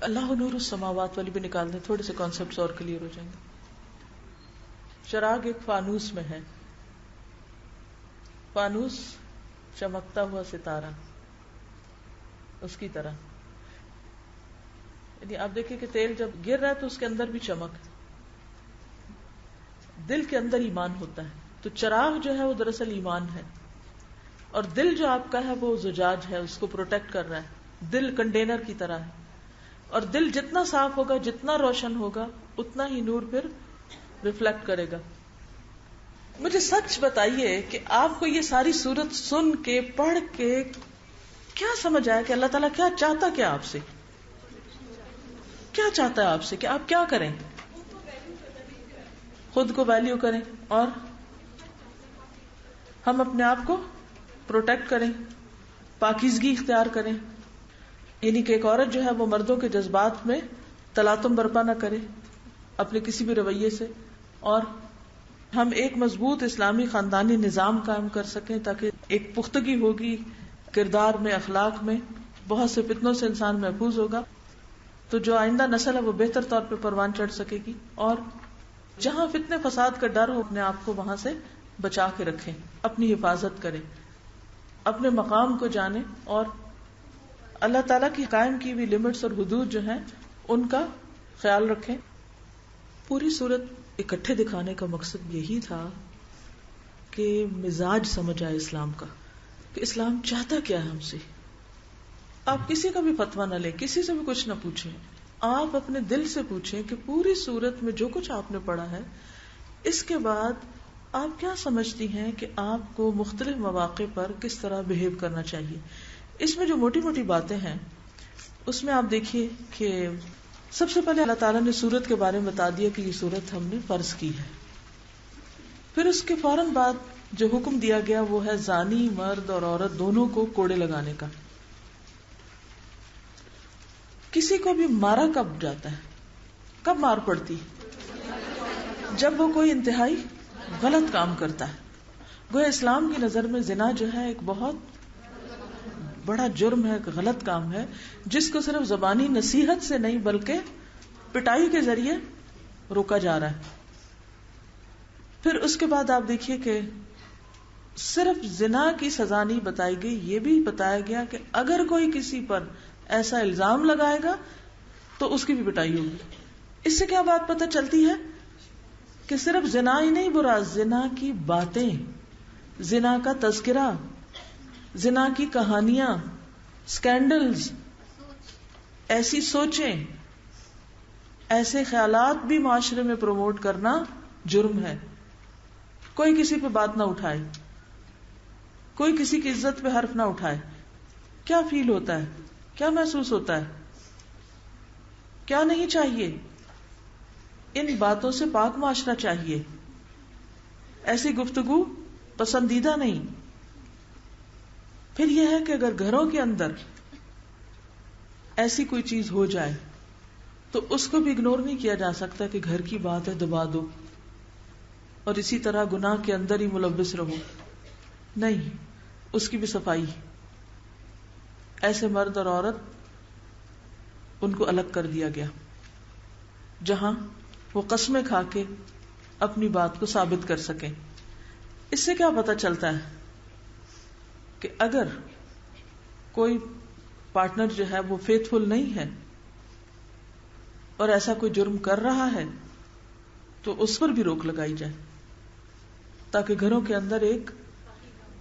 اللہ نور السماوات والی بھی نکال دیں، تھوڑے سے کانسیپٹس اور کلیئر ہو جائیں گے. چراغ ایک فانوس میں ہے، فانوس چمکتا ہوا ستارہ اس کی طرح. یعنی آپ دیکھیں کہ تیل جب گر رہا ہے تو اس کے اندر بھی چمک. دل کے اندر ایمان ہوتا ہے، تو چراغ جو ہے وہ دراصل ایمان ہے، اور دل جو آپ کا ہے وہ زجاج ہے، اس کو پروٹیکٹ کر رہا ہے. دل کنٹینر کی طرح ہے، اور دل جتنا صاف ہوگا، جتنا روشن ہوگا، اتنا ہی نور پھر ریفلیکٹ کرے گا. مجھے سچ بتائیے کہ آپ کو یہ ساری صورت سن کے پڑھ کے کیا سمجھ آیا کہ اللہ تعالیٰ کیا چاہتا، کیا آپ سے کیا چاہتا ہے، آپ سے کہ آپ کیا کریں؟ خود کو ویلیو کریں، اور ہم اپنے آپ کو پروٹیکٹ کریں، پاکیزگی اختیار کریں. یعنی کہ ایک عورت جو ہے وہ مردوں کے جذبات میں تلاطم برپا نہ کرے اپنے کسی بھی رویے سے، اور ہم ایک مضبوط اسلامی خاندانی نظام قائم کر سکیں تاکہ ایک پختگی ہوگی کردار میں، اخلاق میں. بہت سے فتنوں سے انسان محفوظ ہوگا، تو جو آئندہ نسل ہے وہ بہتر طور پہ پروان چڑھ سکے گی. اور جہاں فتنے فساد کا ڈر ہو، اپنے آپ کو وہاں سے بچا کے رکھیں، اپنی حفاظت کریں، اپنے مقام کو جانیں، اور اللہ تعالیٰ کی قائم کی ہوئی لمٹس اور حدود جو ہیں ان کا خیال رکھیں. پوری صورت اکٹھے دکھانے کا مقصد یہی تھا کہ مزاج سمجھ آئے اسلام کا، کہ اسلام چاہتا کیا ہے ہم سے. آپ کسی کا بھی فتویٰ نہ لیں، کسی سے بھی کچھ نہ پوچھیں، آپ اپنے دل سے پوچھیں کہ پوری صورت میں جو کچھ آپ نے پڑھا ہے، اس کے بعد آپ کیا سمجھتی ہیں کہ آپ کو مختلف مواقع پر کس طرح بہیو کرنا چاہیے. اس میں جو موٹی موٹی باتیں ہیں اس میں آپ دیکھیے کہ سب سے پہلے اللہ تعالیٰ نے سورت کے بارے میں بتا دیا کہ یہ سورت ہم نے فرض کی ہے. پھر اس کے فوراً بعد جو حکم دیا گیا وہ ہے زانی مرد اور عورت دونوں کو کوڑے لگانے کا. کسی کو بھی مارا کب جاتا ہے، کب مار پڑتی؟ جب وہ کوئی انتہائی غلط کام کرتا ہے. گویا اسلام کی نظر میں زنا جو ہے ایک بہت بڑا جرم ہے، ایک غلط کام ہے، جس کو صرف زبانی نصیحت سے نہیں بلکہ پٹائی کے ذریعے روکا جا رہا ہے. پھر اس کے بعد آپ دیکھیے کہ صرف زنا کی سزا نہیں بتائی گئی، یہ بھی بتایا گیا کہ اگر کوئی کسی پر ایسا الزام لگائے گا تو اس کی بھی پٹائی ہوگی. اس سے کیا بات پتہ چلتی ہے کہ صرف زنا ہی نہیں برا، زنا کی باتیں، زنا کا تذکرہ، زنا کی کہانیاں، سکینڈلز، ایسی سوچیں، ایسے خیالات بھی معاشرے میں پروموٹ کرنا جرم ہے. کوئی کسی پہ بات نہ اٹھائے، کوئی کسی کی عزت پہ حرف نہ اٹھائے. کیا فیل ہوتا ہے، کیا محسوس ہوتا ہے، کیا نہیں چاہیے؟ ان باتوں سے پاک معاشرہ چاہیے. ایسی گفتگو پسندیدہ نہیں. پھر یہ ہے کہ اگر گھروں کے اندر ایسی کوئی چیز ہو جائے تو اس کو بھی اگنور نہیں کیا جا سکتا کہ گھر کی بات ہے دبا دو اور اسی طرح گناہ کے اندر ہی ملوث رہو. نہیں، اس کی بھی صفائی. ایسے مرد اور عورت ان کو الگ کر دیا گیا، جہاں وہ قسمیں کھا کے اپنی بات کو ثابت کر سکیں. اس سے کیا پتہ چلتا ہے کہ اگر کوئی پارٹنر جو ہے وہ فیتھ فل نہیں ہے اور ایسا کوئی جرم کر رہا ہے تو اس پر بھی روک لگائی جائے تاکہ گھروں کے اندر ایک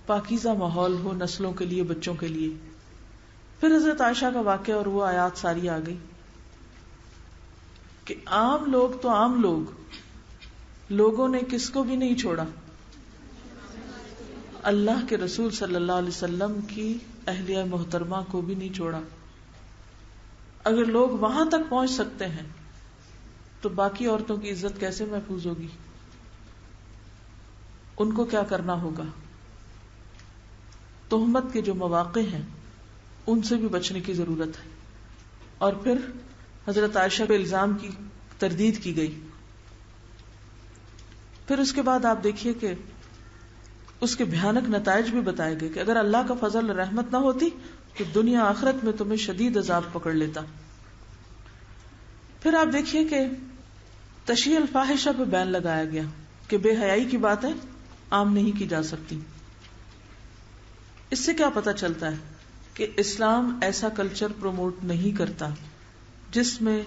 پاکیزہ ماحول ہو نسلوں کے لیے، بچوں کے لیے. پھر حضرت عائشہ کا واقعہ اور وہ آیات ساری آ گئی کہ عام لوگ تو عام لوگوں نے کس کو بھی نہیں چھوڑا، اللہ کے رسول صلی اللہ علیہ وسلم کی اہلیہ محترمہ کو بھی نہیں چھوڑا. اگر لوگ وہاں تک پہنچ سکتے ہیں تو باقی عورتوں کی عزت کیسے محفوظ ہوگی؟ ان کو کیا کرنا ہوگا؟ تہمت کے جو مواقع ہیں ان سے بھی بچنے کی ضرورت ہے. اور پھر حضرت عائشہ پہ الزام کی تردید کی گئی. پھر اس کے بعد آپ دیکھیے کہ اس کے بھیانک نتائج بھی بتائے گئے کہ اگر اللہ کا فضل اور رحمت نہ ہوتی تو دنیا آخرت میں تمہیں شدید عذاب پکڑ لیتا. پھر آپ دیکھیے کہ تشیع الفاحشہ پہ بین لگایا گیا کہ بے حیائی کی باتیں عام نہیں کی جا سکتی. اس سے کیا پتہ چلتا ہے کہ اسلام ایسا کلچر پروموٹ نہیں کرتا جس میں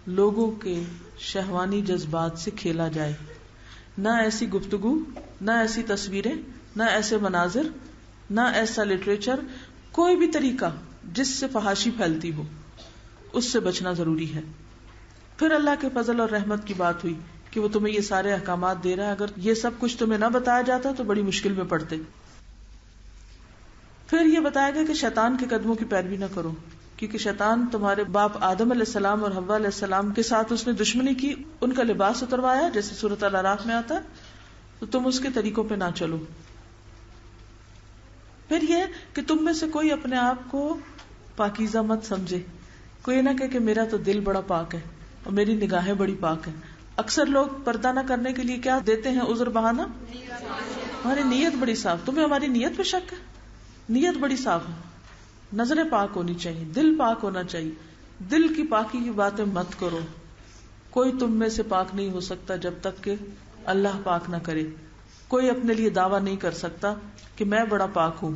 لوگوں کے شہوانی جذبات سے کھیلا جائے. نہ ایسی گفتگو، نہ ایسی تصویریں، نہ ایسے مناظر، نہ ایسا لٹریچر، کوئی بھی طریقہ جس سے فحاشی پھیلتی ہو، اس سے بچنا ضروری ہے. پھر اللہ کے فضل اور رحمت کی بات ہوئی کہ وہ تمہیں یہ سارے احکامات دے رہا ہے. اگر یہ سب کچھ تمہیں نہ بتایا جاتا تو بڑی مشکل میں پڑتے. پھر یہ بتایا گیا کہ شیطان کے قدموں کی پیروی نہ کرو، کیونکہ شیطان تمہارے باپ آدم علیہ السلام اور حوا علیہ السلام کے ساتھ اس نے دشمنی کی، ان کا لباس اتروایا جیسے سورۃ الاعراف میں آتا ہے، تو تم اس کے طریقوں پہ نہ چلو. پھر یہ کہ تم میں سے کوئی اپنے آپ کو پاکیزہ مت سمجھے. کوئی نہ کہے کہ میرا تو دل بڑا پاک ہے اور میری نگاہیں بڑی پاک ہیں. اکثر لوگ پردہ نہ کرنے کے لیے کیا دیتے ہیں عذر بہانہ؟ ہماری نیت بڑی صاف. تمہیں ہماری نیت پہ شک ہے؟ نیت بڑی صاف ہے، نظریں پاک ہونی چاہیے، دل پاک ہونا چاہیے. دل کی پاکی کی باتیں مت کرو. کوئی تم میں سے پاک نہیں ہو سکتا جب تک کہ اللہ پاک نہ کرے. کوئی اپنے لیے دعویٰ نہیں کر سکتا کہ میں بڑا پاک ہوں.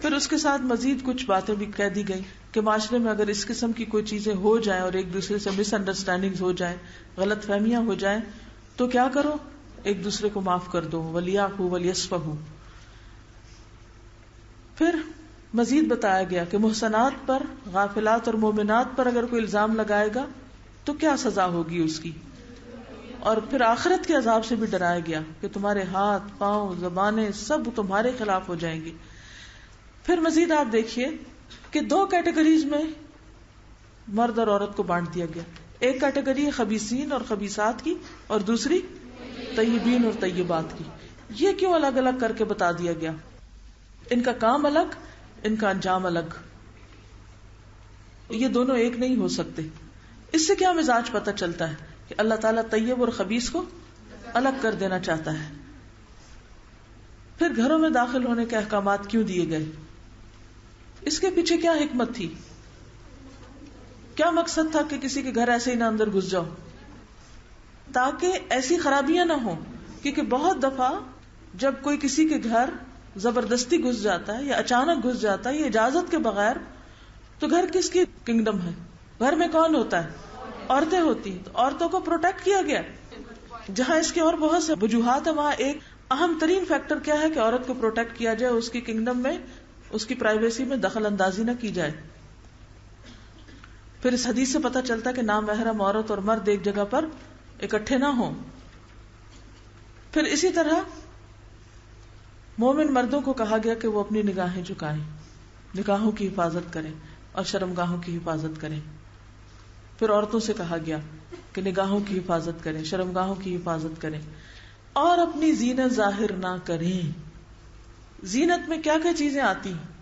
پھر اس کے ساتھ مزید کچھ باتیں بھی کہہ دی گئی کہ معاشرے میں اگر اس قسم کی کوئی چیزیں ہو جائیں اور ایک دوسرے سے مس انڈرسٹینڈنگ ہو جائیں، غلط فہمیاں ہو جائیں، تو کیا کرو؟ ایک دوسرے کو معاف کر دو. وَلْيَعْفُوا وَلْيَصْفَحُوا. پھر مزید بتایا گیا کہ محسنات پر، غافلات اور مومنات پر اگر کوئی الزام لگائے گا تو کیا سزا ہوگی اس کی. اور پھر آخرت کے عذاب سے بھی ڈرایا گیا کہ تمہارے ہاتھ، پاؤں، زبانیں سب تمہارے خلاف ہو جائیں گے. پھر مزید آپ دیکھیے کہ 2 کیٹیگریز میں مرد اور عورت کو بانٹ دیا گیا. ایک کیٹیگری خبیثین اور خبیثات کی، اور دوسری طیبین اور طیبات کی. یہ کیوں الگ الگ کر کے بتا دیا گیا؟ ان کا کام الگ، ان کا انجام الگ. یہ دونوں ایک نہیں ہو سکتے. اس سے کیا مزاج پتہ چلتا ہے کہ اللہ تعالیٰ طیب اور خبیث کو الگ کر دینا چاہتا ہے. پھر گھروں میں داخل ہونے کے احکامات کیوں دیے گئے؟ اس کے پیچھے کیا حکمت تھی؟ کیا مقصد تھا کہ کسی کے گھر ایسے ہی نہ اندر گھس جاؤ؟ تاکہ ایسی خرابیاں نہ ہوں. کیونکہ بہت دفعہ جب کوئی کسی کے گھر زبردستی گھس جاتا ہے یا اچانک گھس جاتا ہے یا اجازت کے بغیر، تو گھر کس کی کنگڈم ہے؟ گھر میں کون ہوتا ہے؟ عورتیں ہوتی ہیں. تو عورتوں کو پروٹیکٹ کیا گیا. جہاں اس کے اور بہت سے وجوہات ہیں، وہاں ایک اہم ترین فیکٹر کیا ہے کہ عورت کو پروٹیکٹ کیا جائے، اس کی کنگڈم میں، اس کی پرائیویسی میں دخل اندازی نہ کی جائے. پھر اس حدیث سے پتہ چلتا ہے کہ نامحرم عورت اور مرد ایک جگہ پر اکٹھے نہ ہوں. پھر اسی طرح مومن مردوں کو کہا گیا کہ وہ اپنی نگاہیں جھکائیں، نگاہوں کی حفاظت کریں اور شرمگاہوں کی حفاظت کریں. پھر عورتوں سے کہا گیا کہ نگاہوں کی حفاظت کریں، شرمگاہوں کی حفاظت کریں اور اپنی زینت ظاہر نہ کریں. زینت میں کیا کیا چیزیں آتی ہیں؟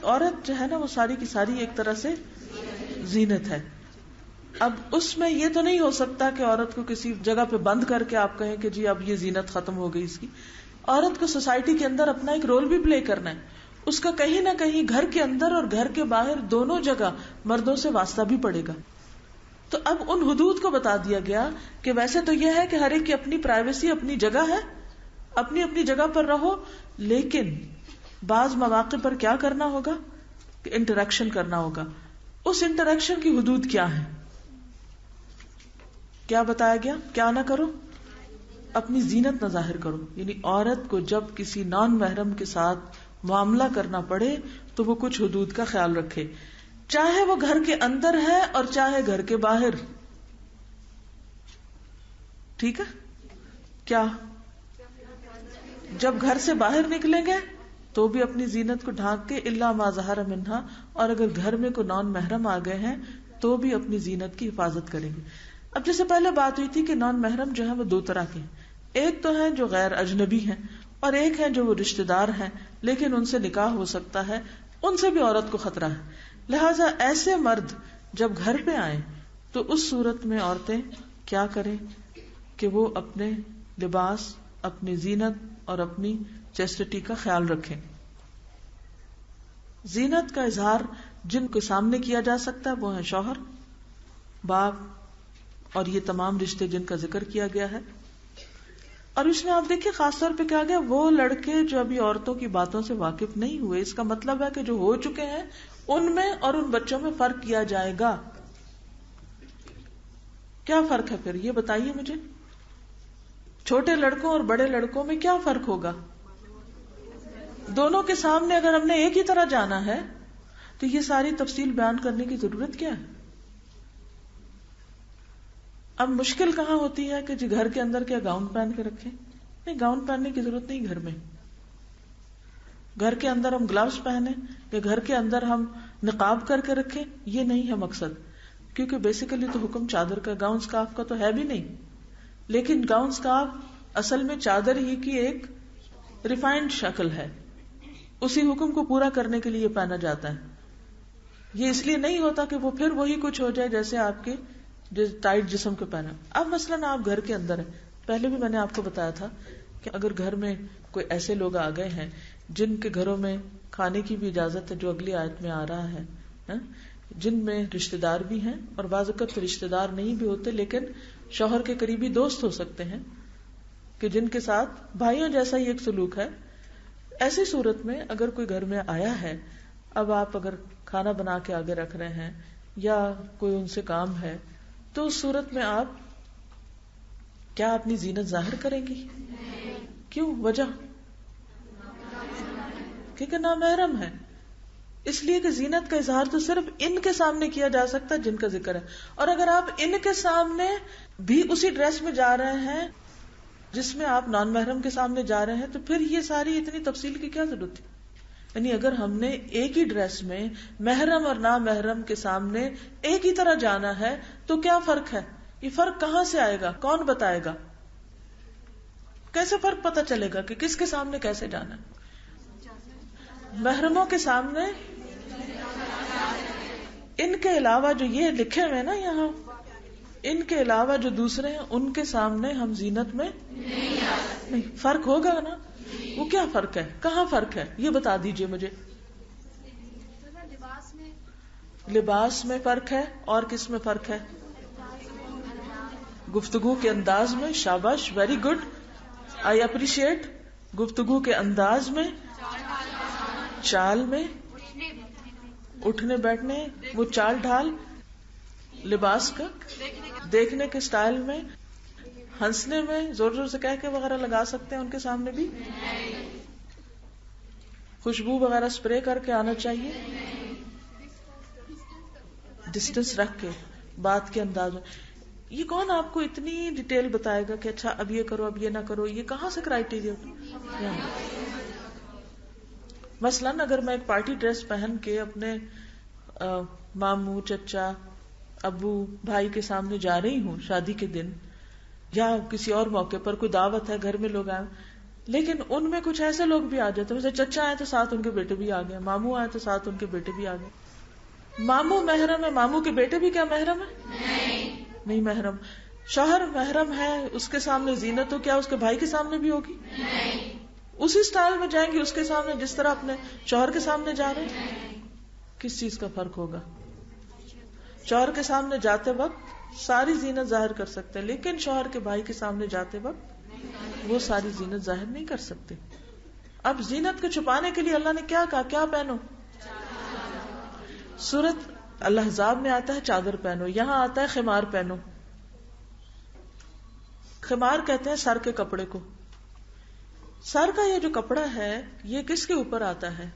عورت جو ہے نا وہ ساری کی ساری ایک طرح سے زینت ہے. اب اس میں یہ تو نہیں ہو سکتا کہ عورت کو کسی جگہ پہ بند کر کے آپ کہیں کہ جی اب یہ زینت ختم ہو گئی اس کی. عورت کو سوسائٹی کے اندر اپنا ایک رول بھی پلے کرنا ہے. اس کا کہیں نہ کہیں گھر کے اندر اور گھر کے باہر دونوں جگہ مردوں سے واسطہ بھی پڑے گا. تو اب ان حدود کو بتا دیا گیا کہ ویسے تو یہ ہے کہ ہر ایک کی اپنی پرائیویسی، اپنی جگہ ہے، اپنی اپنی جگہ پر رہو، لیکن بعض مواقع پر کیا کرنا ہوگا کہ انٹریکشن کرنا ہوگا. اس انٹریکشن کی حدود کیا ہے؟ کیا بتایا گیا؟ کیا نہ کرو؟ اپنی زینت نہ ظاہر کرو. یعنی عورت کو جب کسی نان محرم کے ساتھ معاملہ کرنا پڑے تو وہ کچھ حدود کا خیال رکھے، چاہے وہ گھر کے اندر ہے اور چاہے گھر کے باہر. ٹھیک ہے؟ کیا جب گھر سے باہر نکلیں گے تو بھی اپنی زینت کو ڈھانک کے الا ما ظہر منہا، اور اگر گھر میں کوئی نان محرم آ گئے ہیں تو بھی اپنی زینت کی حفاظت کریں گے. اب جیسے پہلے بات ہوئی تھی کہ نان محرم جو ہے وہ 2 طرح کے ہیں. ایک تو ہیں جو غیر اجنبی ہیں اور ایک ہیں جو وہ رشتہ دار ہیں لیکن ان سے نکاح ہو سکتا ہے، ان سے بھی عورت کو خطرہ ہے. لہٰذا ایسے مرد جب گھر پہ آئیں تو اس صورت میں عورتیں کیا کریں کہ وہ اپنے لباس، اپنی زینت اور اپنی چیسٹٹی کا خیال رکھیں. زینت کا اظہار جن کو سامنے کیا جا سکتا ہے وہ ہیں شوہر، باپ، اور یہ تمام رشتے جن کا ذکر کیا گیا ہے. اور اس میں آپ دیکھیں خاص طور پہ کیا گیا، وہ لڑکے جو ابھی عورتوں کی باتوں سے واقف نہیں ہوئے. اس کا مطلب ہے کہ جو ہو چکے ہیں ان میں اور ان بچوں میں فرق کیا جائے گا. کیا فرق ہے پھر یہ بتائیے مجھے. چھوٹے لڑکوں اور بڑے لڑکوں میں کیا فرق ہوگا؟ دونوں کے سامنے اگر ہم نے ایک ہی طرح جانا ہے تو یہ ساری تفصیل بیان کرنے کی ضرورت کیا ہے؟ اب مشکل کہاں ہوتی ہے کہ جی گھر کے اندر کیا گاؤن پہن کے رکھیں؟ نہیں، گاؤن پہننے کی ضرورت نہیں. گھر میں، گھر کے اندر ہم گلوز پہنے یا گھر کے اندر ہم نقاب کر کے رکھیں، یہ نہیں ہے مقصد. کیونکہ بیسیکلی تو حکم چادر کا، گاؤن سکارف کا تو ہے بھی نہیں. لیکن گاؤن سکارف اصل میں چادر ہی کی ایک ریفائنڈ شکل ہے. اسی حکم کو پورا کرنے کے لیے پہنا جاتا ہے. یہ اس لیے نہیں ہوتا کہ وہ پھر وہی کچھ ہو جائے جیسے آپ کے ٹائٹ جسم کو پہنا. اب مثلاً آپ گھر کے اندر ہیں، پہلے بھی میں نے آپ کو بتایا تھا کہ اگر گھر میں کوئی ایسے لوگ آ گئے ہیں جن کے گھروں میں کھانے کی بھی اجازت ہے، جو اگلی آیت میں آ رہا ہے، جن میں رشتے دار بھی ہیں اور بعض اوقات رشتے دار نہیں بھی ہوتے لیکن شوہر کے قریبی دوست ہو سکتے ہیں کہ جن کے ساتھ بھائیوں جیسا ہی ایک سلوک ہے. ایسی صورت میں اگر کوئی گھر میں آیا ہے، اب آپ اگر کھانا بنا کے آگے رکھ رہے ہیں یا کوئی ان سے کام ہے، تو اس صورت میں آپ کیا اپنی زینت ظاہر کریں گی؟ کیوں؟ وجہ کیونکہ نامحرم ہے. اس لیے کہ زینت کا اظہار تو صرف ان کے سامنے کیا جا سکتا ہے جن کا ذکر ہے. اور اگر آپ ان کے سامنے بھی اسی ڈریس میں جا رہے ہیں جس میں آپ نان محرم کے سامنے جا رہے ہیں، تو پھر یہ ساری اتنی تفصیل کی کیا ضرورت تھی؟ یعنی اگر ہم نے ایک ہی ڈریس میں محرم اور نامحرم کے سامنے ایک ہی طرح جانا ہے تو کیا فرق ہے؟ یہ فرق کہاں سے آئے گا؟ کون بتائے گا؟ کیسے فرق پتہ چلے گا کہ کس کے سامنے کیسے جانا ہے؟ محرموں کے سامنے ان کے علاوہ جو یہ لکھے ہوئے نا یہاں، ان کے علاوہ جو دوسرے ہیں ان کے سامنے ہم زینت میں نہیں. فرق ہوگا نا؟ وہ کیا فرق ہے؟ کہاں فرق ہے؟ یہ بتا دیجئے مجھے. لباس میں فرق ہے. اور کس میں فرق ہے؟ گفتگو کے انداز میں. شاباش، ویری گڈ، آئی اپریشیٹ. گفتگو کے انداز میں، چال میں، اٹھنے بیٹھنے، وہ چال ڈھال لباس کا، دیکھنے کے سٹائل میں، ہنسنے میں زور زور سے کہہ کے وغیرہ لگا سکتے ہیں ان کے سامنے بھی. خوشبو وغیرہ سپرے کر کے آنا چاہیے. ڈسٹینس رکھ کے بات کے انداز میں. یہ کون آپ کو اتنی ڈیٹیل بتائے گا کہ اچھا اب یہ کرو اب یہ نہ کرو؟ یہ کہاں سے کرائیٹیریا؟ مثلاً اگر میں ایک پارٹی ڈریس پہن کے اپنے ماموں، چچا، ابو، بھائی کے سامنے جا رہی ہوں شادی کے دن یا کسی اور موقع پر، کوئی دعوت ہے، گھر میں لوگ آئے، لیکن ان میں کچھ ایسے لوگ بھی آ جاتے ہیں، جیسے چچا آئے تو ساتھ ان کے بیٹے بھی آ گئے، ماموں آئے تو ساتھ ان کے بیٹے بھی آ گئے. ماموں محرم ہے، ماموں کے بیٹے بھی کیا محرم ہے؟ نہیں محرم. شوہر محرم ہے، اس کے سامنے زینت تو کیا اس کے بھائی کے سامنے بھی ہوگی؟ اسی سٹائل میں جائیں گے اس کے سامنے جس طرح اپنے شوہر کے سامنے جا رہے ہیں. کس چیز کا فرق ہوگا؟ شوہر کے سامنے جاتے وقت ساری زینت ظاہر کر سکتے ہیں، لیکن شوہر کے بھائی کے سامنے جاتے وقت وہ ساری زینت ظاہر نہیں کر سکتے. اب زینت کو چھپانے کے لیے اللہ نے کیا کہا؟ کیا پہنو؟ سورۃ الاحزاب میں آتا ہے چادر پہنو، یہاں آتا ہے خمار پہنو. خمار کہتے ہیں سر کے کپڑے کو. سر کا یہ جو کپڑا ہے یہ کس کے اوپر آتا ہے؟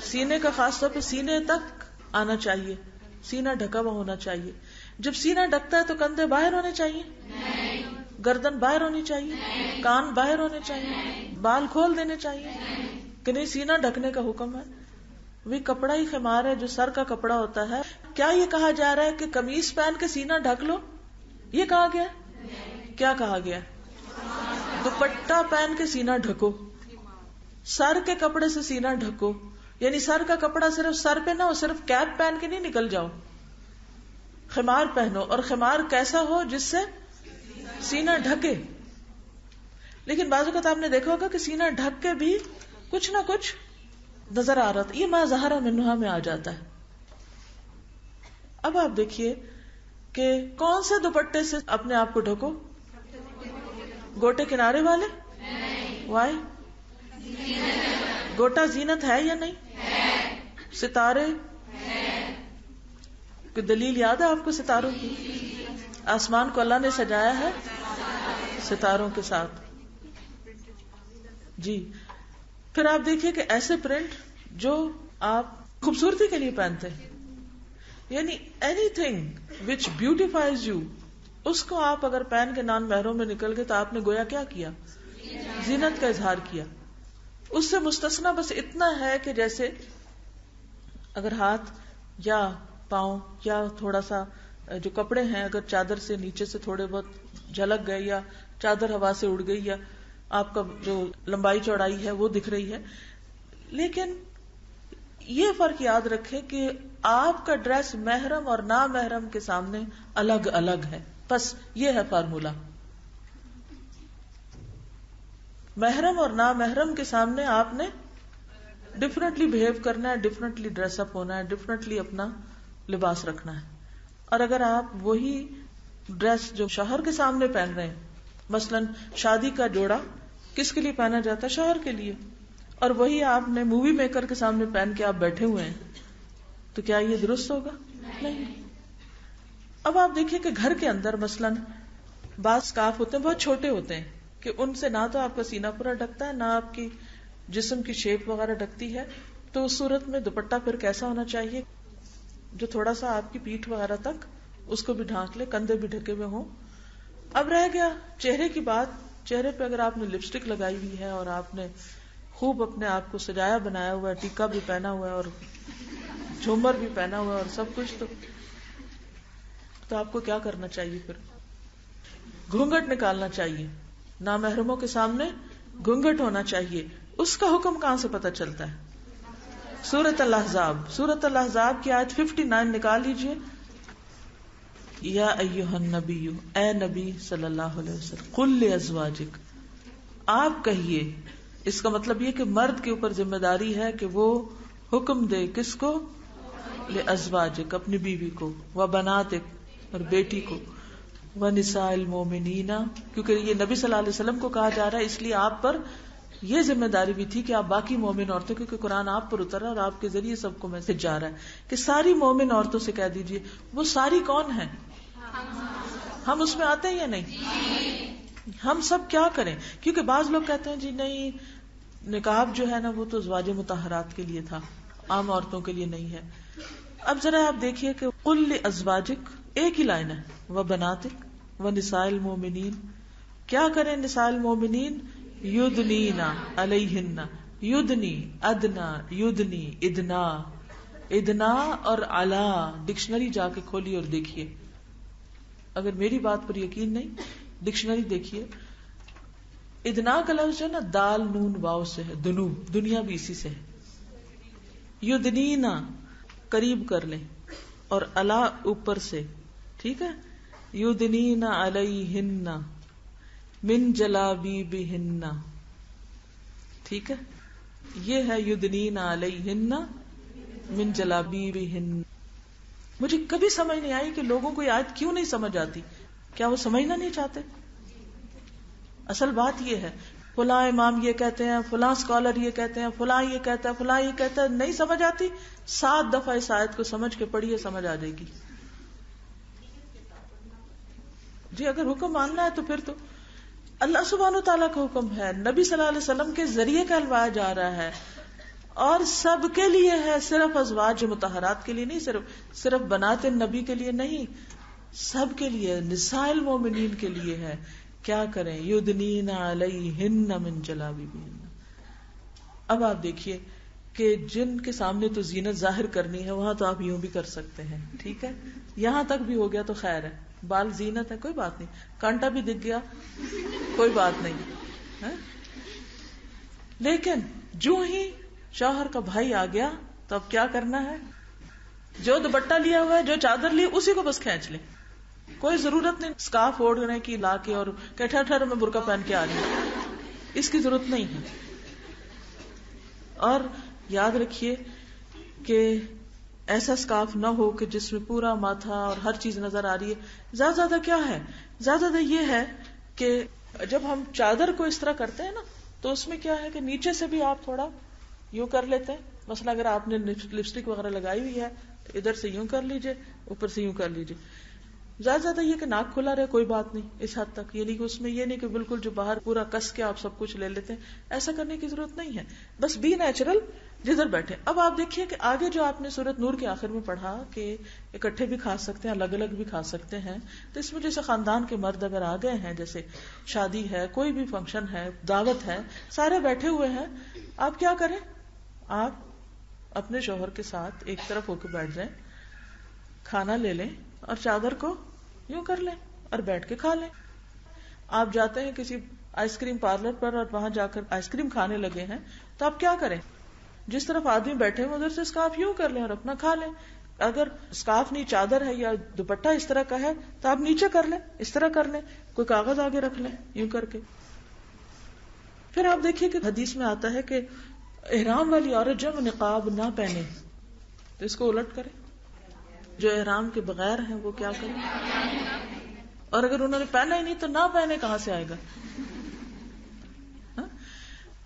سینے کا، خاص طور پہ سینے تک آنا چاہیے، سینہ ڈھکا ہوا ہونا چاہیے. جب سینہ ڈھکتا ہے تو کندھے باہر ہونے چاہیے؟ گردن باہر ہونی چاہیے؟ کان باہر ہونے چاہیے؟ بال کھول دینے چاہیے کہ نہیں؟ سینہ ڈھکنے کا حکم ہے. وہی کپڑا ہی خمار ہے جو سر کا کپڑا ہوتا ہے. کیا یہ کہا جا رہا ہے کہ قمیص پہن کے سینہ ڈھک لو؟ یہ کہا گیا؟ کیا کہا گیا؟ دوپٹہ پہن کے سینہ ڈھکو. سر کے کپڑے سے سینہ ڈھکو، یعنی سر کا کپڑا صرف سر پہ نہ ہو، صرف کیپ پہن کے نہیں نکل جاؤ. خمار پہنو، اور خمار کیسا ہو؟ جس سے سینہ ڈھکے. لیکن بعض اوقات آپ نے دیکھا ہوگا کہ سینہ ڈھک کے بھی کچھ نہ کچھ نظر آ رہا تھا. یہ ما ظہر منہا میں آ جاتا ہے. اب آپ دیکھیے کہ کون سے دوپٹے سے اپنے آپ کو ڈھکو؟ گوٹے کنارے والے؟ وائی؟ گوٹا زینت ہے یا نہیں؟ ستارے؟ کوئی دلیل یاد ہے آپ کو ستاروں کی؟ آسمان کو اللہ نے سجایا ہے ستاروں کے ساتھ. جی پھر آپ دیکھیے کہ ایسے پرنٹ جو آپ خوبصورتی کے لیے پہنتے ہیں، یعنی اینی تھنگ وچ بیوٹیفائز یو، اس کو آپ اگر پہن کے نان محرم میں نکل گئے تو آپ نے گویا کیا کیا؟ زینت کا اظہار کیا. اس سے مستثنا بس اتنا ہے کہ جیسے اگر ہاتھ یا پاؤں یا تھوڑا سا جو کپڑے ہیں اگر چادر سے نیچے سے تھوڑے بہت جھلک گئے یا چادر ہوا سے اڑ گئی یا آپ کا جو لمبائی چوڑائی ہے وہ دکھ رہی ہے، لیکن یہ فرق یاد رکھے کہ آپ کا ڈریس محرم اور نامحرم کے سامنے الگ الگ ہے. بس یہ ہے فارمولا. محرم اور نامحرم کے سامنے آپ نے ڈفرینٹلی بہیو کرنا ہے، ڈفرینٹلی ڈریس اپ ہونا ہے، ڈفرینٹلی اپنا لباس رکھنا ہے. اور اگر آپ وہی ڈریس جو شوہر کے سامنے پہن رہے ہیں، مثلا شادی کا جوڑا کس کے لیے پہنا جاتا ہے؟ شوہر کے لیے، اور وہی آپ نے مووی میکر کے سامنے پہن کے آپ بیٹھے ہوئے ہیں، تو کیا یہ درست ہوگا؟ نہیں. اب آپ دیکھیں کہ گھر کے اندر مثلا بعض سکارف ہوتے ہیں بہت چھوٹے ہوتے ہیں کہ ان سے نہ تو آپ کا سینہ پورا ڈھکتا ہے، نہ آپ کی جسم کی شیپ وغیرہ ڈھکتی ہے. تو اس صورت میں دوپٹہ پھر کیسا ہونا چاہیے؟ جو تھوڑا سا آپ کی پیٹھ وغیرہ تک اس کو بھی ڈھانک لے، کندھے بھی ڈھکے ہوئے ہوں. اب رہ گیا چہرے کی بات. چہرے پہ اگر آپ نے لپسٹک لگائی ہوئی ہے اور آپ نے خوب اپنے آپ کو سجایا بنایا ہوا ہے، ٹیکا بھی پہنا ہوا ہے اور جھومر بھی پہنا ہوا ہے اور سب کچھ، تو آپ کو کیا کرنا چاہیے؟ پھر گھونگھٹ نکالنا چاہیے. نامحرموں کے سامنے گھونگھٹ ہونا چاہیے. اس کا حکم کہاں سے پتہ چلتا ہے؟ سورۃ الاحزاب. سورۃ الاحزاب کی آیت 59 نکال لیجئے. یا ایھا النبی، اے نبی صلی اللہ علیہ وسلم، قل لازواجک، آپ کہیے. اس کا مطلب یہ کہ مرد کے اوپر ذمہ داری ہے کہ وہ حکم دے کس کو؟ لازواجک، اپنی بیوی کو، وبناتک، اور بیٹی کو، ونساء المؤمنین، کیونکہ یہ نبی صلی اللہ علیہ وسلم کو کہا جا رہا ہے، اس لیے آپ پر یہ ذمہ داری بھی تھی کہ آپ باقی مومن عورتوں، کیونکہ قرآن آپ پر اترا اور آپ کے ذریعے سب کو میسج جا رہا ہے کہ ساری مومن عورتوں سے کہہ دیجئے. وہ ساری کون ہیں؟ ہم اس میں آتے ہیں یا نہیں؟ ہم سب کیا کریں؟ کیونکہ بعض لوگ کہتے ہیں جی نہیں، نقاب جو ہے نا وہ تو ازواج مطہرات کے لیے تھا، عام عورتوں کے لیے نہیں ہے. اب ذرا آپ دیکھیے کہ قل لازواجک ایک ہی لائن ہے، وبناتک ونساء المؤمنین. کیا کریں نساء المؤمنین؟ یدنینا علیہن، یدنی ادنا، یدنی ادنا. ادنا اور علا ڈکشنری جا کے کھولی اور دیکھیے. اگر میری بات پر یقین نہیں، ڈکشنری دیکھیے. ادنا کا لفظ جو ہے نا دال نون واو سے ہے، دنو، دنیا بھی اسی سے ہے. یدنینا قریب کر لیں اور علا اوپر سے، ٹھیک ہے. یدنین علیہن من جلابیبہن، ٹھیک ہے. یہ ہے یدنین علیہن من جلابیبہن. مجھے کبھی سمجھ نہیں آئی کہ لوگوں کو یہ آیت کیوں نہیں سمجھ آتی. کیا وہ سمجھنا نہیں چاہتے؟ اصل بات یہ ہے فلاں امام یہ کہتے ہیں، فلاں اسکالر یہ کہتے ہیں، فلاں یہ کہتا ہے، فلاں یہ کہتا ہے. نہیں سمجھ آتی؟ 7 دفعہ اس آیت کو سمجھ کے پڑھیے، سمجھ آ جائے گی. جی اگر حکم ماننا ہے تو پھر تو اللہ سبحانہ وتعالیٰ کا حکم ہے، نبی صلی اللہ علیہ وسلم کے ذریعے کہلوایا جا رہا ہے اور سب کے لیے ہے، صرف ازواج مطہرات کے لیے نہیں، صرف بنات نبی کے لیے نہیں، سب کے لیے، نساء المومنین کے لیے ہے. کیا کریں؟ یدنین علیہن من جلابیبہن. اب آپ دیکھیے کہ جن کے سامنے تو زینت ظاہر کرنی ہے وہاں تو آپ یوں بھی کر سکتے ہیں، ٹھیک ہے. یہاں تک بھی ہو گیا تو خیر ہے، بال زینت ہے، کوئی بات نہیں. کانٹا بھی دکھ گیا کوئی بات نہیں ہے. لیکن جو ہی شوہر کا بھائی آ گیا تو اب کیا کرنا ہے؟ جو دوپٹہ لیا ہوا ہے، جو چادر لی، اسی کو بس کھینچ لیں. کوئی ضرورت نہیں اسکارف اوڑھنے کی لا کے اور کہ ٹھہر میں برقع پہن کے آ رہی ہوں، اس کی ضرورت نہیں ہے. اور یاد رکھیے کہ ایسا اسکارف نہ ہو کہ جس میں پورا ماتھا اور ہر چیز نظر آ رہی ہے. زیادہ کیا ہے؟ زیادہ یہ ہے کہ جب ہم چادر کو اس طرح کرتے ہیں نا تو اس میں کیا ہے کہ نیچے سے بھی آپ تھوڑا یوں کر لیتے ہیں. مثلا اگر آپ نے لپسٹک وغیرہ لگائی ہوئی ہے تو ادھر سے یوں کر لیجئے, اوپر سے یوں کر لیجئے. زیادہ یہ کہ ناک کھلا رہے کوئی بات نہیں اس حد تک, یعنی کہ اس میں یہ نہیں کہ بالکل جو باہر پورا کس کے آپ سب کچھ لے لیتے ہیں, ایسا کرنے کی ضرورت نہیں ہے. بس بی نیچرل جدھر بیٹھے. اب آپ دیکھیے کہ آگے جو آپ نے سورۃ نور کے آخر میں پڑھا کہ اکٹھے بھی کھا سکتے ہیں, الگ الگ بھی کھا سکتے ہیں, تو اس میں جیسے خاندان کے مرد اگر آ گئے ہیں, جیسے شادی ہے, کوئی بھی فنکشن ہے, دعوت ہے, سارے بیٹھے ہوئے ہیں, آپ کیا کریں؟ آپ اپنے شوہر کے ساتھ ایک طرف ہو کے بیٹھ جائیں, کھانا لے لیں اور چادر کو یوں کر لیں اور بیٹھ کے کھا لیں. آپ جاتے ہیں کسی آئس کریم پارلر پر اور وہاں جا کر آئس کریم کھانے لگے ہیں, تو آپ کیا کریں؟ جس طرف آدمی بیٹھے ہیں ادھر سے اسکارف یوں کر لیں اور اپنا کھا لیں. اگر اسکارف نہیں چادر ہے یا دوپٹہ اس طرح کا ہے تو آپ نیچے کر لیں, اس طرح کر لیں, کوئی کاغذ آگے رکھ لیں یوں کر کے. پھر آپ دیکھیے کہ حدیث میں آتا ہے کہ احرام والی عورت جب نقاب نہ پہنے تو اس کو الٹ کرے, جو احرام کے بغیر ہیں وہ کیا کریں, اور اگر انہوں نے پہنا ہی نہیں تو نہ پہنے کہاں سے آئے گا.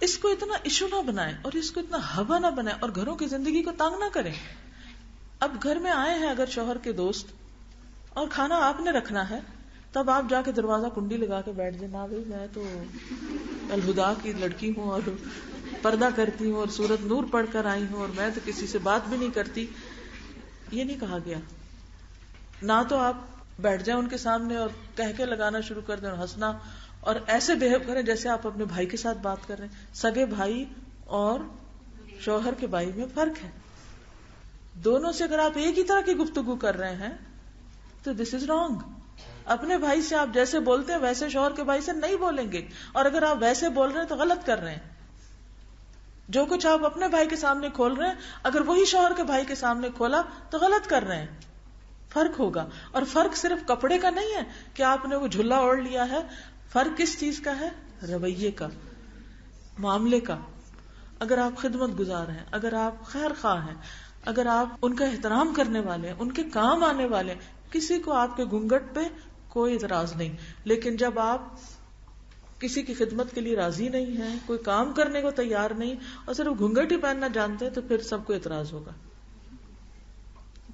اس کو اتنا ایشو نہ بنائیں اور اس کو اتنا ہوا نہ بنائیں اور گھروں کی زندگی کو تنگ نہ کریں. اب گھر میں آئے ہیں اگر شوہر کے دوست اور کھانا آپ نے رکھنا ہے, تب آپ جا کے دروازہ کنڈی لگا کے بیٹھ جائیں, نہ بھائی میں تو الہدا کی لڑکی ہوں اور پردہ کرتی ہوں اور سورۃ نور پڑھ کر آئی ہوں اور میں تو کسی سے بات بھی نہیں کرتی. یہ نہیں کہا گیا. نہ تو آپ بیٹھ جائیں ان کے سامنے اور کہہ کے لگانا شروع کر دیں اور ہنسنا, اور ایسے بہیو کریں جیسے آپ اپنے بھائی کے ساتھ بات کر رہے ہیں. سگے بھائی اور شوہر کے بھائی میں فرق ہے. دونوں سے اگر آپ ایک ہی طرح کی گفتگو کر رہے ہیں تو دس از رانگ. اپنے بھائی سے آپ جیسے بولتے ہیں ویسے شوہر کے بھائی سے نہیں بولیں گے, اور اگر آپ ویسے بول رہے ہیں تو غلط کر رہے ہیں. جو کچھ آپ اپنے بھائی کے سامنے کھول رہے ہیں اگر وہی شوہر کے بھائی کے سامنے کھولا تو غلط کر رہے ہیں. فرق ہوگا. اور فرق صرف کپڑے کا نہیں ہے کہ آپ نے وہ جھلا اوڑھ لیا ہے, فرق کس چیز کا ہے؟ رویے کا, معاملے کا. اگر آپ خدمت گزار ہیں, اگر آپ خیر خواہ ہیں, اگر آپ ان کا احترام کرنے والے ہیں, ان کے کام آنے والے ہیں, کسی کو آپ کے گھونگھٹ پہ کوئی اعتراض نہیں. لیکن جب آپ کسی کی خدمت کے لیے راضی نہیں ہیں, کوئی کام کرنے کو تیار نہیں اور صرف گھونگھٹ ہی پہننا جانتے ہیں, تو پھر سب کو اعتراض ہوگا.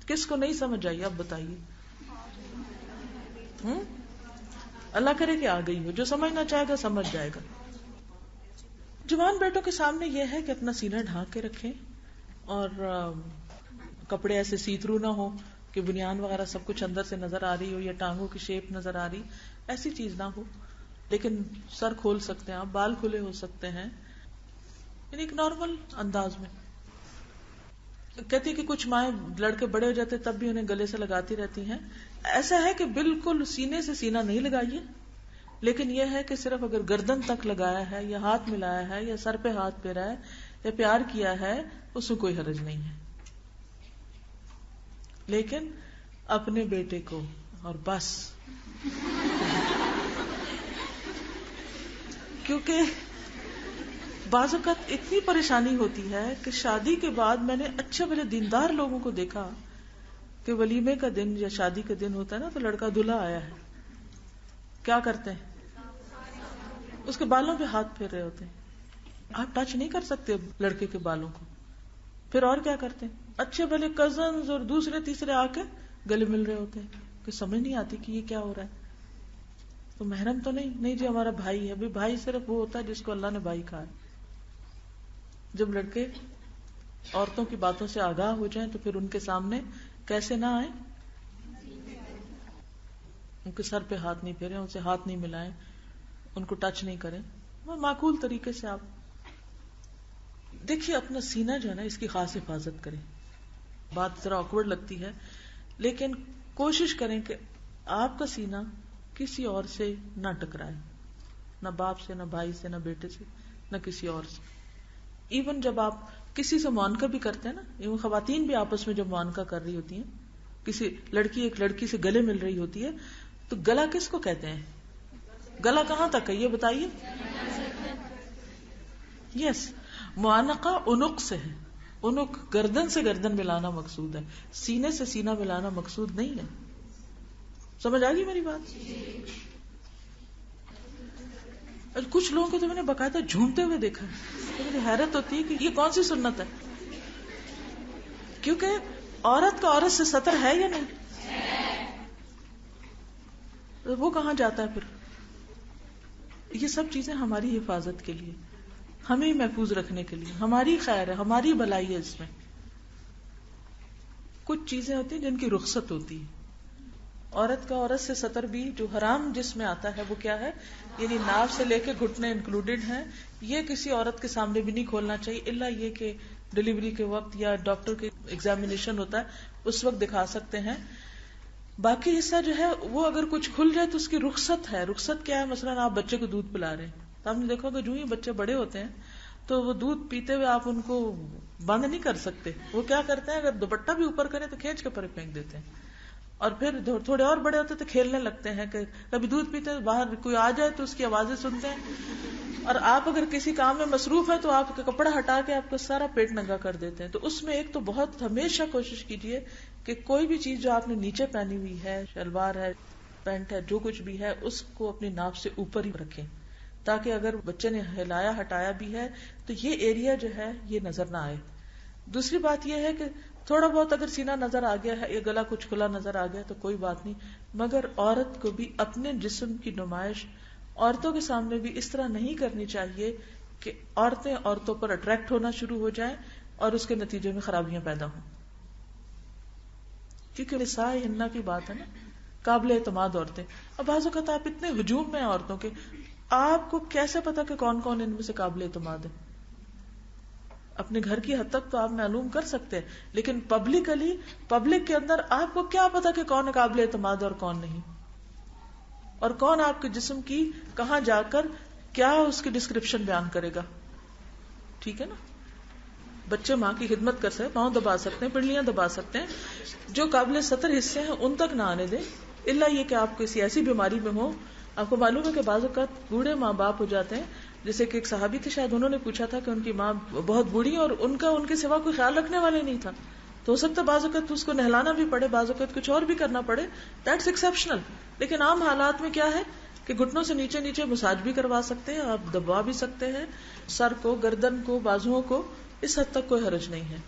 کس کو نہیں سمجھ آئی آپ بتائیے؟ اللہ کرے کہ آ گئی ہو. جو سمجھنا چاہے گا سمجھ جائے گا. جوان بیٹوں کے سامنے یہ ہے کہ اپنا سینہ ڈھانک کے رکھیں اور کپڑے ایسے سی تھرو نہ ہو کہ بنیان وغیرہ سب کچھ اندر سے نظر آ رہی ہو یا ٹانگوں کی شیپ نظر آ رہی, ایسی چیز نہ ہو. لیکن سر کھول سکتے ہیں آپ, بال کھلے ہو سکتے ہیں, یعنی ایک نارمل انداز میں. کہتی کہ کچھ مائیں لڑکے بڑے ہو جاتے تب بھی انہیں گلے سے لگاتی رہتی ہیں. ایسا ہے کہ بالکل سینے سے سینہ نہیں لگائیے, لیکن یہ ہے کہ صرف اگر گردن تک لگایا ہے یا ہاتھ ملایا ہے یا سر پہ ہاتھ پھیرا ہے یا پیار کیا ہے, اس میں کوئی حرج نہیں ہے. لیکن اپنے بیٹے کو اور بس, کیونکہ بعض اوقات اتنی پریشانی ہوتی ہے کہ شادی کے بعد میں نے اچھے بھلے دیندار لوگوں کو دیکھا کہ ولیمے کا دن یا شادی کا دن ہوتا ہے نا, تو لڑکا دلہا آیا ہے, کیا کرتے ہیں, اس کے بالوں پہ ہاتھ پھیر رہے ہوتے ہیں. آپ ٹچ نہیں کر سکتے لڑکے کے بالوں کو. پھر اور کیا کرتے ہیں, اچھے بھلے کزنز اور دوسرے تیسرے آ کے گلے مل رہے ہوتے ہیں, کہ سمجھ نہیں آتی کہ یہ کیا ہو رہا ہے. تو محرم تو نہیں جی ہمارا بھائی ہے. بھائی صرف وہ ہوتا ہے جس کو اللہ نے بھائی کہا ہے. جب لڑکے عورتوں کی باتوں سے آگاہ ہو جائیں تو پھر ان کے سامنے کیسے نہ آئیں, ان کے سر پہ ہاتھ نہیں پھیریں, ان سے ہاتھ نہیں ملائیں, ان کو ٹچ نہیں کریں. معقول طریقے سے آپ دیکھیے اپنا سینہ جو ہے نا اس کی خاص حفاظت کریں. بات ذرا آکورڈ لگتی ہے لیکن کوشش کریں کہ آپ کا سینہ کسی اور سے نہ ٹکرائے, نہ باپ سے, نہ بھائی سے, نہ بیٹے سے, نہ کسی اور سے. ایون جب آپ کسی سے معانقہ بھی کرتے ہیں نا, ایون خواتین بھی آپس میں جب معانقہ کر رہی ہوتی ہیں, کسی لڑکی ایک لڑکی سے گلے مل رہی ہوتی ہے, تو گلا کس کو کہتے ہیں, گلا کہاں تک ہے یہ بتائیے. یس, معانقہ عنق سے ہے, انک گردن سے گردن ملانا مقصود ہے، سینے سے سینہ ملانا مقصود نہیں ہے. سمجھ آ گئی میری بات؟ اور کچھ لوگوں کو تو میں نے باقاعدہ جھومتے ہوئے دیکھا ہے، تو مجھے حیرت ہوتی ہے کہ یہ کون سی سنت ہے. کیونکہ عورت کا عورت سے ستر ہے یا نہیں؟ وہ کہاں جاتا ہے پھر؟ یہ سب چیزیں ہماری حفاظت کے لیے، ہمیں محفوظ رکھنے کے لیے، ہماری خیر ہے، ہماری بھلائی ہے. اس میں کچھ چیزیں ہوتی ہیں جن کی رخصت ہوتی ہے. عورت کا عورت سے ستر بھی جو حرام جس میں آتا ہے وہ کیا ہے؟ یعنی ناف سے لے کے گھٹنے انکلوڈیڈ ہیں. یہ کسی عورت کے سامنے بھی نہیں کھولنا چاہیے، الا یہ کہ ڈلیوری کے وقت یا ڈاکٹر کے ایگزامینیشن ہوتا ہے اس وقت دکھا سکتے ہیں. باقی حصہ جو ہے وہ اگر کچھ کھل جائے تو اس کی رخصت ہے. رخصت کیا ہے؟ مثلاً آپ بچے کو دودھ پلا رہے ہیں تو آپ نے دیکھا کہ جو ہی بچے بڑے ہوتے ہیں تو وہ دودھ پیتے ہوئے آپ ان کو بند نہیں کر سکتے. وہ کیا کرتے ہیں؟ اگر دوپٹہ بھی اوپر کریں تو کھینچ کے پرے پھینک دیتے ہیں، اور پھر تھوڑے اور بڑے ہوتے تو کھیلنے لگتے ہیں. کہ کبھی دودھ پیتے ہیں باہر کوئی آ جائے تو اس کی آوازیں سنتے ہیں، اور آپ اگر کسی کام میں مصروف ہے تو آپ کا کپڑا ہٹا کے آپ کا سارا پیٹ ننگا کر دیتے ہیں. تو اس میں ایک تو بہت ہمیشہ کوشش کیجیے کہ کوئی بھی چیز جو آپ نے نیچے پہنی ہوئی ہے، شلوار ہے، پینٹ ہے، جو کچھ بھی ہے، اس کو اپنی ناف سے اوپر ہی رکھیں، تاکہ اگر بچے نے ہلایا ہٹایا بھی ہے تو یہ ایریا جو ہے یہ نظر نہ آئے. دوسری بات یہ ہے کہ تھوڑا بہت اگر سینہ نظر آ گیا ہے یا گلا کچھ کھلا نظر آ گیا تو کوئی بات نہیں، مگر عورت کو بھی اپنے جسم کی نمائش عورتوں کے سامنے بھی اس طرح نہیں کرنی چاہیے کہ عورتیں عورتوں پر اٹریکٹ ہونا شروع ہو جائیں اور اس کے نتیجے میں خرابیاں پیدا ہوں. کیونکہ نساء ہنہ کی بات ہے نا، قابل اعتماد عورتیں. اب بعض اوقات آپ اتنے ہجوم میں عورتوں کے، آپ کو کیسے پتا کہ کون کون ان میں سے قابل اعتماد ہے؟ اپنے گھر کی حد تک تو آپ معلوم کر سکتے ہیں، لیکن پبلکلی، پبلک کے اندر آپ کو کیا پتا کہ کون قابل اعتماد اور کون نہیں، اور کون آپ کے جسم کی کہاں جا کر کیا اس کی ڈسکرپشن بیان کرے گا. ٹھیک ہے نا؟ بچے ماں کی خدمت کر سکتے، پاؤں دبا سکتے ہیں، پنڈلیاں دبا سکتے ہیں، جو قابل سطر حصے ہیں ان تک نہ آنے دیں، الا یہ کہ آپ کسی ایسی بیماری میں ہو. آپ کو معلوم ہے کہ بعض اوقات بوڑھے ماں باپ ہو جاتے ہیں، جیسے کہ ایک صحابی تھے، شاید انہوں نے پوچھا تھا کہ ان کی ماں بہت بوڑھی اور ان کے سوا کوئی خیال رکھنے والے نہیں تھا، تو ہو سکتا ہے بعض اوقات اس کو نہلانا بھی پڑے، بعض اوقات کچھ اور بھی کرنا پڑے، دیٹس ایکسیپشنل. لیکن عام حالات میں کیا ہے کہ گھٹنوں سے نیچے نیچے مساج بھی کروا سکتے ہیں، آپ دبا بھی سکتے ہیں سر کو، گردن کو، بازوؤں کو، اس حد تک کوئی حرج نہیں ہے.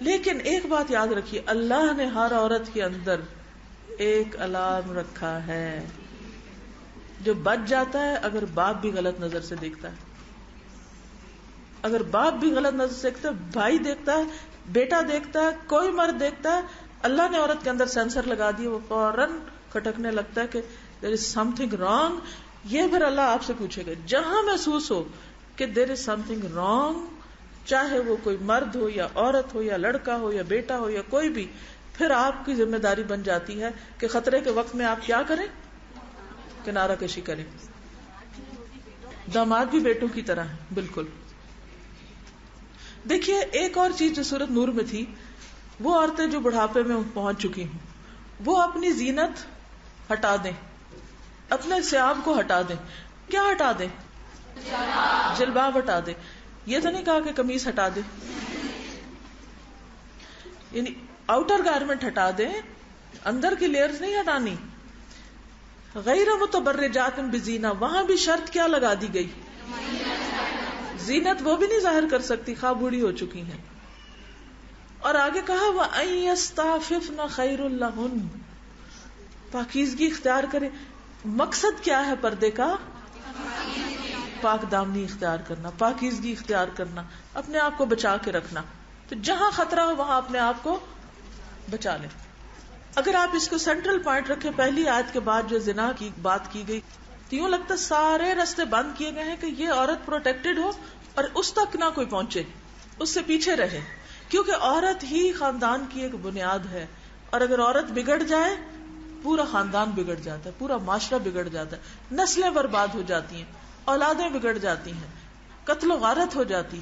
لیکن ایک بات یاد رکھیے، اللہ نے ہر عورت کے اندر ایک الارم رکھا ہے جو بچ جاتا ہے اگر باپ بھی غلط نظر سے دیکھتا ہے. اگر باپ بھی غلط نظر سے دیکھتا ہے، بھائی دیکھتا ہے، بیٹا دیکھتا ہے، کوئی مرد دیکھتا ہے، اللہ نے عورت کے اندر سینسر لگا دیے، وہ فوراً کھٹکنے لگتا ہے کہ there is something wrong. یہ پھر اللہ آپ سے پوچھے گا. جہاں محسوس ہو کہ there is something wrong، چاہے وہ کوئی مرد ہو یا عورت ہو یا لڑکا ہو یا بیٹا ہو یا کوئی بھی، پھر آپ کی ذمہ داری بن جاتی ہے کہ خطرے کے وقت میں آپ کیا کریں؟ کنارہ کشی کریں. داماد بھی بیٹوں کی طرح ہے بالکل. دیکھیے ایک اور چیز جو سورۃ نور میں تھی، وہ عورتیں جو بڑھاپے میں پہنچ چکی ہوں وہ اپنی زینت ہٹا دیں، اپنے ثیاب کو ہٹا دیں. کیا ہٹا دیں؟ جلباب ہٹا دیں. یہ تو نہیں کہا کہ قمیص ہٹا دیں، یعنی آؤٹر گارمنٹ ہٹا دیں، اندر کی لیئرز نہیں ہٹانی. غیر متبرجات بزینہ، وہاں بھی شرط کیا لگا دی گئی؟ زینت وہ بھی نہیں ظاہر کر سکتی خواہ بوڑھی ہو چکی ہیں. اور آگے کہا وَأَن يَسْتَعْفِفْنَ خَيْرٌ لَهُنَّ، پاکیزگی اختیار کریں. مقصد کیا ہے پردے کا؟ پاک دامنی اختیار کرنا، پاکیزگی اختیار کرنا، اپنے آپ کو بچا کے رکھنا. تو جہاں خطرہ ہو وہاں اپنے آپ کو بچا لیں. اگر آپ اس کو سینٹرل پوائنٹ رکھیں، پہلی آیت کے بعد جو زنا کی بات کی گئی، تو یوں لگتا سارے راستے بند کیے گئے ہیں کہ یہ عورت پروٹیکٹڈ ہو اور اس تک نہ کوئی پہنچے، اس سے پیچھے رہے. کیونکہ عورت ہی خاندان کی ایک بنیاد ہے، اور اگر عورت بگڑ جائے پورا خاندان بگڑ جاتا ہے، پورا معاشرہ بگڑ جاتا ہے، نسلیں برباد ہو جاتی ہیں، اولادیں بگڑ جاتی ہیں، قتل و غارت ہو جاتی.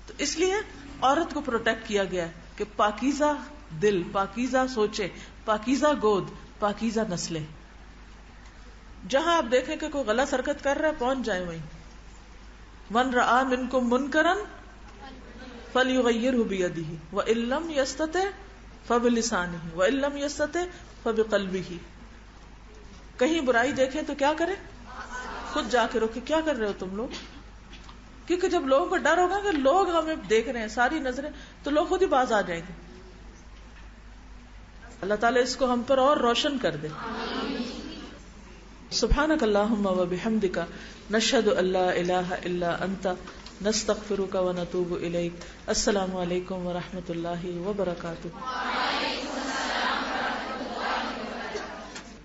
تو اس لیے عورت کو پروٹیکٹ کیا گیا ہے کہ پاکیزہ دل، پاکیزہ سوچے، پاکیزہ گود، پاکیزہ نسلیں. جہاں آپ دیکھیں کہ کوئی غلط حرکت کر رہا ہے پہنچ جائیں وہیں. من رآ منکم منکرا فَلْيُغَيِّرْهُ بِيَدِهِ وَإِن لَّمْ يَسْتَطِعْ فَبِلِسَانِهِ وَإِن لَّمْ يَسْتَطِعْ فَبِقَلْبِهِ. کہیں برائی دیکھیں تو کیا کریں؟ خود جا کے روکے. کیا کر رہے ہو تم لوگ؟ کیونکہ جب لوگوں کو ڈر ہوگا کہ لوگ ہمیں دیکھ رہے ہیں، ساری نظریں، تو لوگ خود ہی باز آ جائیں گے. اللہ تعالیٰ اس کو ہم پر اور روشن کر دے. سبحانک اللہم و بحمدک نشہد ان لا الہ الا انت نستغفرک و نتوب الیک. السلام علیکم و رحمۃ اللہ وبرکاتہ.